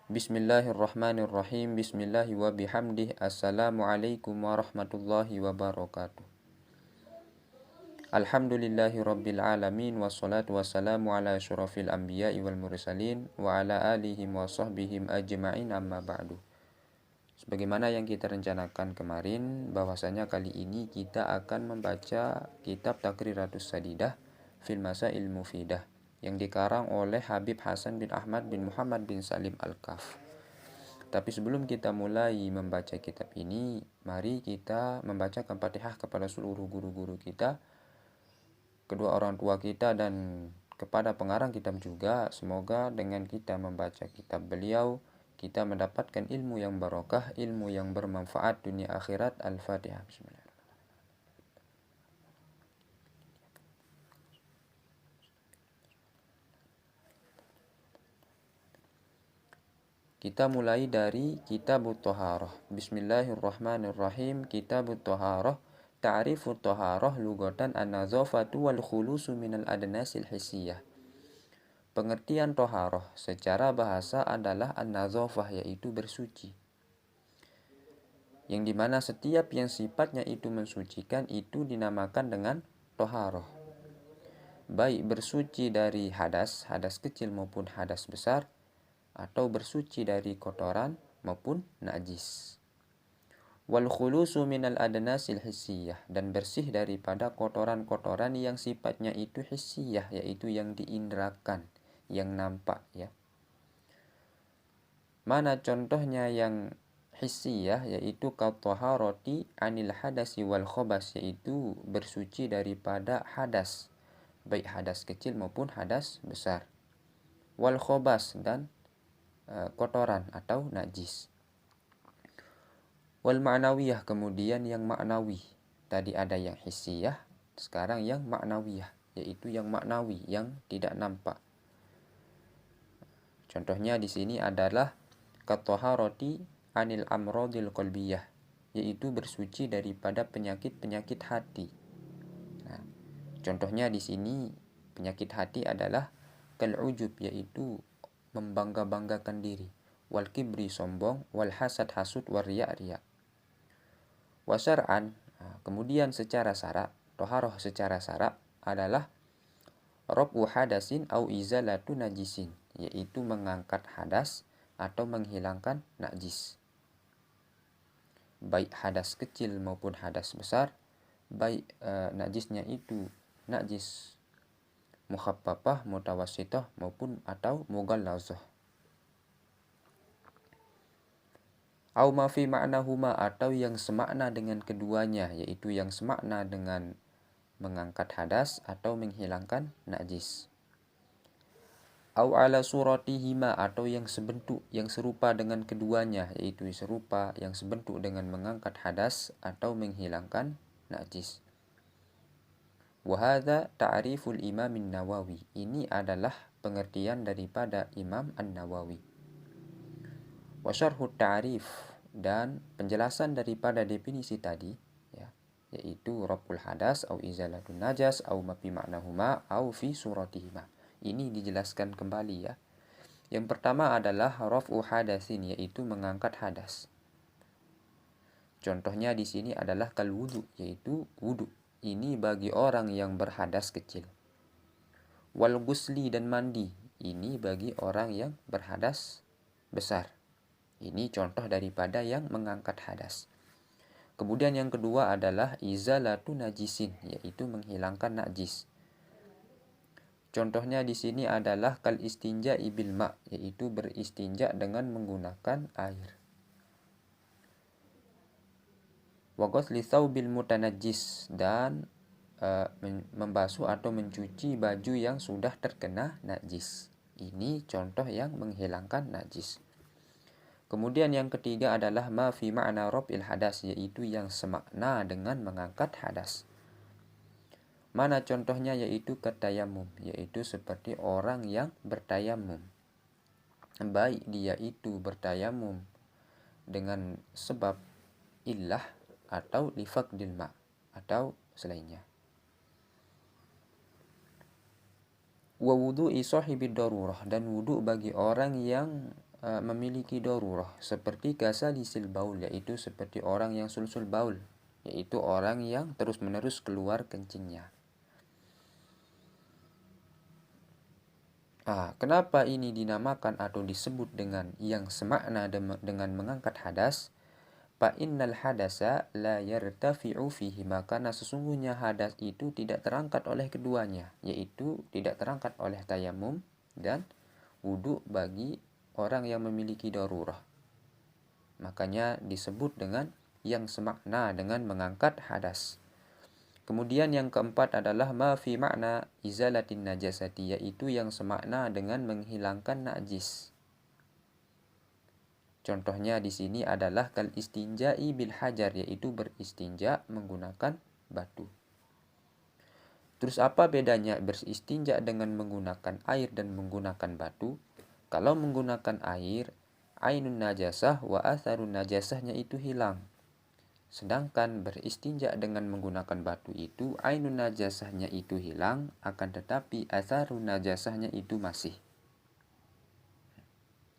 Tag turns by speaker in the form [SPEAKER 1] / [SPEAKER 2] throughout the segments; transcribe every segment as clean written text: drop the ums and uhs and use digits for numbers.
[SPEAKER 1] Bismillahirrahmanirrahim. Bismillahi wa bihamdih. Assalamualaikum warahmatullahi wabarakatuh. Alhamdulillahi rabbil alamin. Wassalatu wassalamu ala asyrafil anbiya'i wal mursalin wa ala alihim wa sahbihim ajma'in, amma ba'du. Sebagaimana yang kita rencanakan kemarin, bahwasanya kali ini kita akan membaca kitab Taqriratus Sadidah fil Masail Mufidah yang dikarang oleh Habib Hasan bin Ahmad bin Muhammad bin Salim Al-Kaf. Tapi sebelum kita mulai membaca kitab ini, mari kita membacakan Fatihah kepada seluruh guru-guru kita, kedua orang tua kita, dan kepada pengarang kitab juga. Semoga dengan kita membaca kitab beliau, kita mendapatkan ilmu yang barokah, ilmu yang bermanfaat dunia akhirat. Al-Fatihah. Bismillah. Kita mulai dari Kitabut Thaharah. Bismillahirrahmanirrahim. Kitabut Thaharah. Ta'rifut Thaharah lugatan an-nazafatu wal khulusu minal adnasil hissiyah. Pengertian Thaharah secara bahasa adalah an-nazafah, yaitu bersuci. Yang dimana setiap yang sifatnya itu mensucikan itu dinamakan dengan Thaharah. Baik bersuci dari hadas kecil maupun hadas besar, atau bersuci dari kotoran maupun najis. Wal khulusu minal adnasil hissiyah, dan bersih daripada kotoran-kotoran yang sifatnya itu hissiyah, yaitu yang diindrakan, yang nampak ya. Mana contohnya yang hissiyah, yaitu kataharati anil hadasi wal khobas, yaitu bersuci daripada hadas, baik hadas kecil maupun hadas besar. Wal khobas, dan kotoran atau najis. Wal ma'nawiyah, kemudian yang ma'nawi. Tadi ada yang hissiyah, sekarang yang ma'nawiyah, yaitu yang ma'nawi, yang tidak nampak. Contohnya di sini adalah kataharati anil amradil qalbiyah, yaitu bersuci daripada penyakit-penyakit hati. Nah, contohnya di sini penyakit hati adalah kal-ujub, yaitu membangga-banggakan diri, wal kibri, sombong, wal hasad, hasud, wal riya. Wasar'an, kemudian secara syarak, toharoh secara syarak adalah raf'u hadasin au izalatu najisin, yaitu mengangkat hadas atau menghilangkan najis. Baik hadas kecil maupun hadas besar, baik najisnya itu najis mukhaffafah, mutawassithah maupun atau mughallazah. Au ma fi ma'nahuma, atau yang semakna dengan keduanya, yaitu yang semakna dengan mengangkat hadas atau menghilangkan najis. Au ala suratihima, atau yang sebentuk, yang serupa dengan keduanya, yaitu serupa yang sebentuk dengan mengangkat hadas atau menghilangkan najis. Wahada ta'riful Imam An-Nawawi, ini adalah pengertian daripada Imam An-Nawawi. Wasyarhut ta'rif, dan penjelasan daripada definisi tadi ya, yaitu raf'ul hadas au izalatun najas au ma fi ma'nahuma au fi suratihima. Ini dijelaskan kembali ya. Yang pertama adalah raf'u hadasin, yaitu mengangkat hadas. Contohnya di sini adalah kal wudu, yaitu wudu. Ini bagi orang yang berhadas kecil. Wal gusli, dan mandi. Ini bagi orang yang berhadas besar. Ini contoh daripada yang mengangkat hadas. Kemudian yang kedua adalah izalatu najisin, yaitu menghilangkan najis. Contohnya di sini adalah kal istinja bil ma', yaitu beristinja dengan menggunakan air. Wa ghusli thawbil mutanajjis, dan membasuh atau mencuci baju yang sudah terkena najis. Ini contoh yang menghilangkan najis. Kemudian yang ketiga adalah ma fi ma'na raf'il hadas, yaitu yang semakna dengan mengangkat hadas. Mana contohnya? Yaitu ketayamum, yaitu seperti orang yang bertayamum. Baik dia itu bertayamum dengan sebab illah atau lifaqdil ma', atau selainnya. Wa wudu'i sahibid darurah, dan wudu bagi orang yang memiliki darurah seperti gasalisil baul, yaitu seperti orang yang sulsul baul, yaitu orang yang terus-menerus keluar kencingnya. Kenapa ini dinamakan atau disebut dengan yang semakna dengan mengangkat hadas? Fa innal hadasa la yartafi'u fihi, karena sesungguhnya hadas itu tidak terangkat oleh keduanya, yaitu tidak terangkat oleh tayamum dan wudu bagi orang yang memiliki darurah. Makanya disebut dengan yang semakna dengan mengangkat hadas. Kemudian yang keempat adalah ma fi makna izalatin najasati, yaitu yang semakna dengan menghilangkan najis. Contohnya di sini adalah kal istinja'i bil hajar, yaitu beristinja menggunakan batu. Terus apa bedanya beristinja dengan menggunakan air dan menggunakan batu? Kalau menggunakan air, ainun najasah wa atharun najasahnya itu hilang. Sedangkan beristinja dengan menggunakan batu itu ainun najasahnya itu hilang, akan tetapi atharun najasahnya itu masih.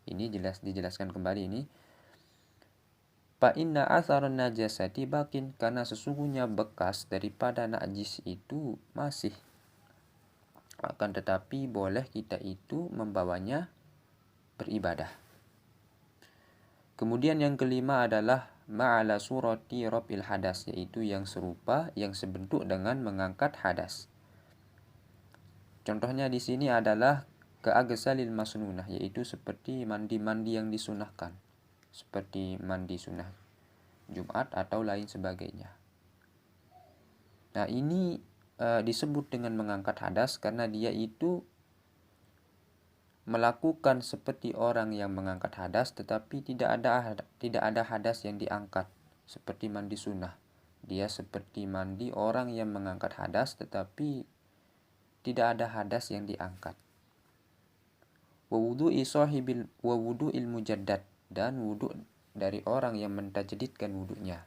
[SPEAKER 1] Ini dijelaskan kembali ini. Fa inna atharun najasati bakin, karena sesungguhnya bekas daripada najis itu masih. Akan tetapi boleh kita itu membawanya beribadah. Kemudian yang kelima adalah ma'ala surati raf'il hadas, yaitu yang serupa, yang sebentuk dengan mengangkat hadas. Contohnya di sini adalah keagsalil masnunah, yaitu seperti mandi-mandi yang disunahkan, seperti mandi sunnah Jumat atau lain sebagainya. Nah, ini disebut dengan mengangkat hadas karena dia itu melakukan seperti orang yang mengangkat hadas, tetapi tidak ada hadas yang diangkat seperti mandi sunnah. Dia seperti mandi orang yang mengangkat hadas, tetapi tidak ada hadas yang diangkat. Wa wudu'il mujaddad, dan wudu dari orang yang mentajdidkan wudunya.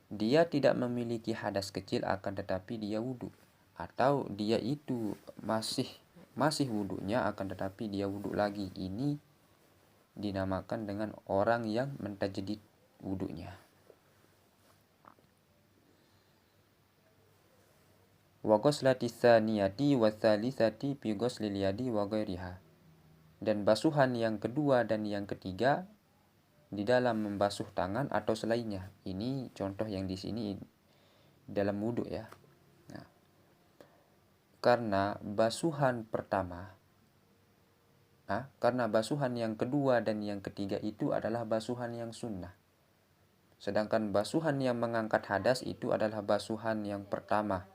[SPEAKER 1] Dia tidak memiliki hadas kecil, akan tetapi dia wudu, atau dia itu masih wudunya, akan tetapi dia wudu lagi. Ini dinamakan dengan orang yang mentajdid wudunya. Wa ghuslati tsaniyati wa tsalitsati bi ghuslil yadi wa ghairiha. Dan basuhan yang kedua dan yang ketiga di dalam membasuh tangan atau selainnya. Ini contoh yang di sini dalam wudu ya. Nah, karena basuhan yang kedua dan yang ketiga itu adalah basuhan yang sunnah. Sedangkan basuhan yang mengangkat hadas itu adalah basuhan yang pertama.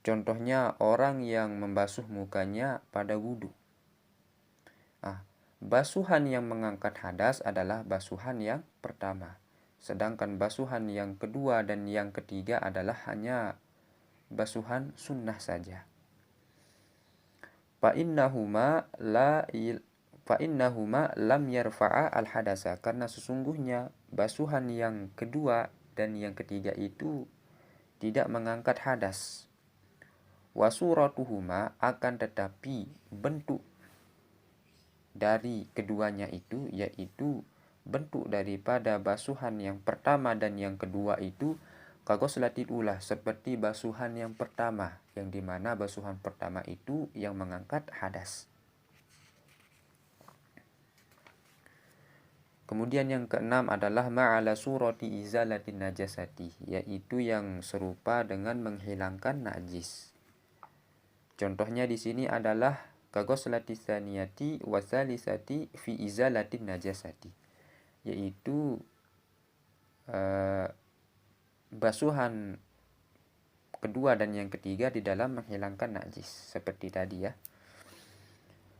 [SPEAKER 1] Contohnya orang yang membasuh mukanya pada wudu. Basuhan yang mengangkat hadas adalah basuhan yang pertama. Sedangkan basuhan yang kedua dan yang ketiga adalah hanya basuhan sunnah saja. Fa innahuma lam yarfa'a al-hadasa, karena sesungguhnya basuhan yang kedua dan yang ketiga itu tidak mengangkat hadas. Wa suratuhuma, akan tetapi bentuk dari keduanya itu, yaitu bentuk daripada basuhan yang pertama dan yang kedua itu kaghoslatil ula, seperti basuhan yang pertama, yang dimana basuhan pertama itu yang mengangkat hadas. Kemudian yang keenam adalah ma'ala surati izalatin najasati, yaitu yang serupa dengan menghilangkan najis. Contohnya di sini adalah kaghoslati tsaniyati wa tsalisati fi izalatin najasati, yaitu basuhan kedua dan yang ketiga di dalam menghilangkan najis seperti tadi ya.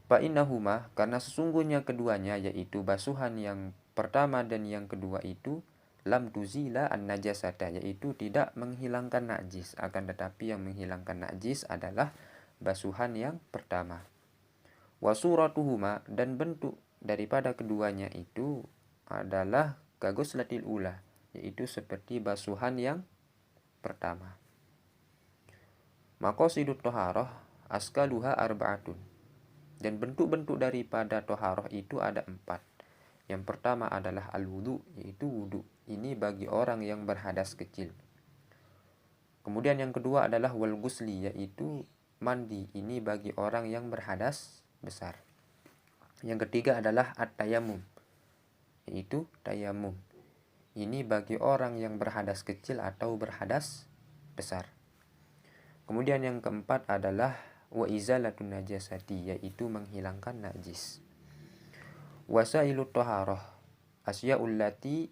[SPEAKER 1] Fa innahuma, karena sesungguhnya keduanya, yaitu basuhan yang pertama dan yang kedua itu lam tuzila an najasata, yaitu tidak menghilangkan najis, akan tetapi yang menghilangkan najis adalah basuhan yang pertama. Wa suratuhuma, dan bentuk daripada keduanya itu adalah kaghoslatil ula, yaitu seperti basuhan yang pertama. Maqasidut thaharah, askaluha arba'atun. Dan bentuk-bentuk daripada toharoh itu ada 4. Yang pertama adalah al-wudu, yaitu wudu. Ini bagi orang yang berhadas kecil. Kemudian yang kedua adalah wal ghusli, yaitu mandi. Ini bagi orang yang berhadas besar. Yang ketiga adalah at-tayammum, yaitu tayamum. Ini bagi orang yang berhadas kecil atau berhadas besar. Kemudian yang keempat adalah wa izalatun najasati, yaitu menghilangkan najis. Wasailut taharah asya'ul lati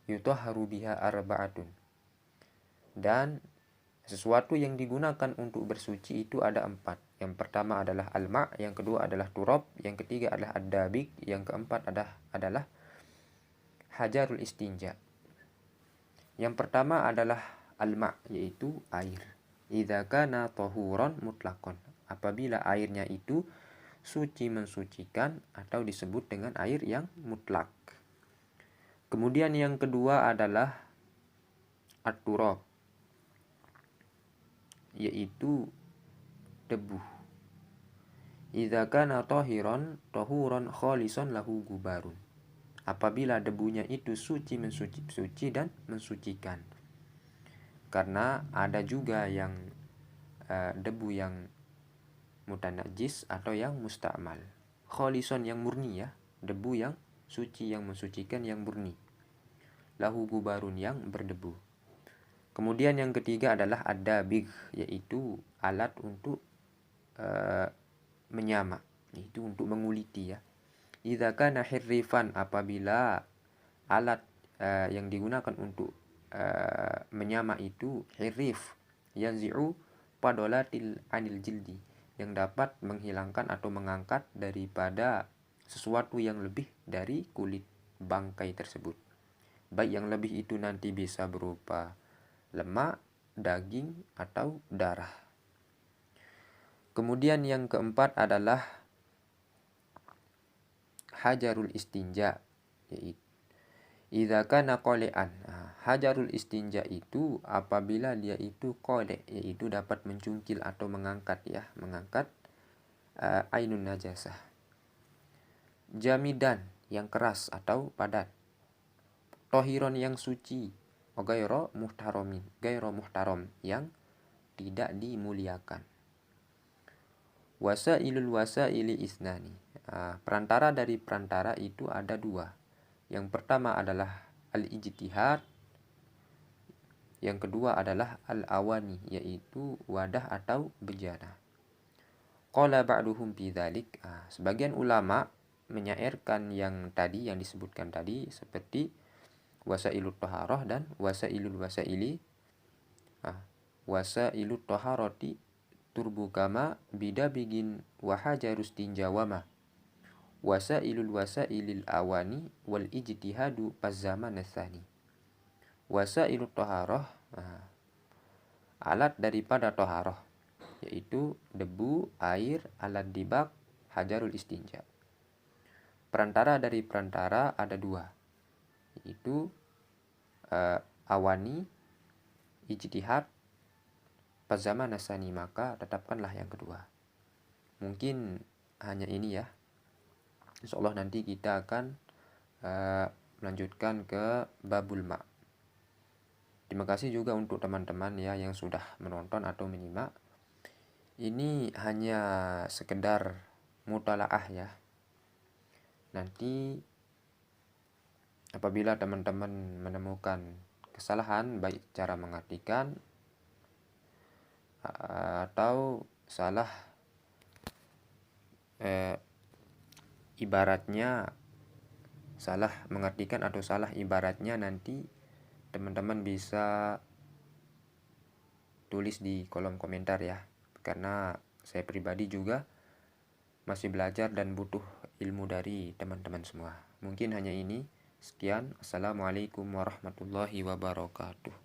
[SPEAKER 1] yutahharu biha arba'atun. Dan sesuatu yang digunakan untuk bersuci itu ada 4. Yang pertama adalah al-ma', yang kedua adalah turab, yang ketiga adalah ad-dabik, yang keempat adalah hajarul istinja. Yang pertama adalah al-ma', yaitu air. Idza kana tahuran mutlaqan, apabila airnya itu suci mensucikan atau disebut dengan air yang mutlak. Kemudian yang kedua adalah at-turab, yaitu debu. Idza kana tahuran khalisan lahu gubarun, apabila debunya itu suci dan mensucikan. Karena ada juga yang debu yang mutanajis atau yang musta'mal. Kholison yang murni ya, debu yang suci, yang mensucikan, yang murni. Lahu gubarun, yang berdebu. Kemudian yang ketiga adalah ad-dabigh, yaitu alat untuk menyama, itu untuk menguliti ya. Idza kana hirrifan, apabila alat yang digunakan untuk menyama itu hirrif, yanzi'u padolatil anil jildi, yang dapat menghilangkan atau mengangkat daripada sesuatu yang lebih dari kulit bangkai tersebut. Baik yang lebih itu nanti bisa berupa lemak, daging, atau darah. Kemudian yang keempat adalah hajarul istinja, yaitu idza kana qali'an. Hajarul istinja itu apabila dia itu qali', yaitu dapat mencungkil atau mengangkat ya, mengangkat ainun najasah. Jamidan, yang keras atau padat. Tohiron, yang suci. Gairo muhtaram, yang tidak dimuliakan. Wasailul wasaili isnani. Perantara dari perantara itu ada 2. Yang pertama adalah al-ijtihad, yang kedua adalah al-awani, yaitu wadah atau bejana. Qala ba'duhum fi dzalik. Sebagian ulama menyairkan yang tadi, yang disebutkan tadi, seperti wasailut taharah dan wasailul wasaili. Wasailut taharati turbu kama bidabigin wa hajarus tinjawama. Wasailul wasailil awani wal ijtihadu pazzaman tsani. Wasailut taharah, alat daripada taharah, yaitu debu, air, alat dibak, hajarul istinja. Perantara dari perantara ada 2, yaitu awani, ijtihad, pazzaman tsani, maka tetapkanlah yang kedua. Mungkin hanya ini ya. Insyaallah nanti kita akan melanjutkan ke babul ma'. Terima kasih juga untuk teman-teman ya yang sudah menonton atau menyimak. Ini hanya sekedar mutalaah ya. Nanti apabila teman-teman menemukan kesalahan baik cara mengartikan atau salah ibaratnya, salah mengartikan atau salah ibaratnya, nanti teman-teman bisa tulis di kolom komentar ya, karena saya pribadi juga masih belajar dan butuh ilmu dari teman-teman semua. Mungkin hanya ini. Sekian. Assalamualaikum warahmatullahi wabarakatuh.